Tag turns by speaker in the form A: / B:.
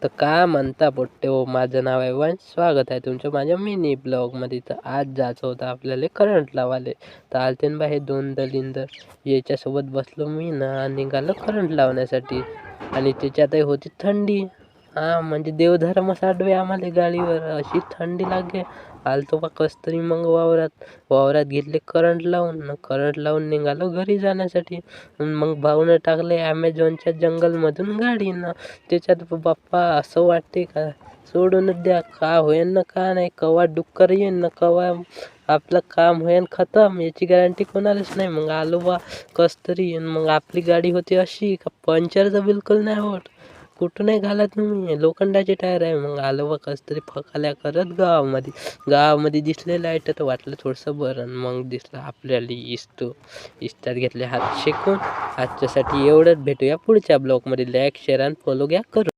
A: तर काय म्हणता पोट्टे हो, माझं नाव आहे वंश. स्वागत आहे तुमचं माझ्या मिनी ब्लॉगमध्ये. तर आज जायचं होतं आपल्याला करंट लावाले. तर आलते बा हे दोन दलिंदर, याच्यासोबत बसलो मी ना, निघालो करंट लावण्यासाठी. आणि त्याच्यातही होती थंडी. म्हणजे देवधर्म साडवे आम्हाला गाडीवर, अशी थंडी लागे. आलतो बा कस तरी मग वावरात घेतले करंट लावून निघालो घरी जाण्यासाठी. मग भाऊनं टाकले ॲमेझॉनच्या जंगलमधून गाडीनं. त्याच्यात बाप्पा असं वाटते का सोडूनच द्या, का होईन ना का नाही, कवा डुक्कर येईन ना कवा आपलं काम होईन खतम, याची गॅरंटी कोणालाच नाही. मग आलो बा कस तरी. मग आपली गाडी होती अशी का पंक्चरचं बिलकुल नाही होत, कुठूनही घाला तुम्ही, लोखंडाचे टायर आहे. मग आलो बा कस तरी फकाल्या करत गावामध्ये दिसले लाईट, तर वाटलं थोडंसं बरं. मग दिसलं आपल्याला इस्त्यात घेतले हात शेकून. आजच्यासाठी एवढंच, भेटूया पुढच्या ब्लॉगमध्ये. लाईक शेअर आणि फॉलो घ्या करून.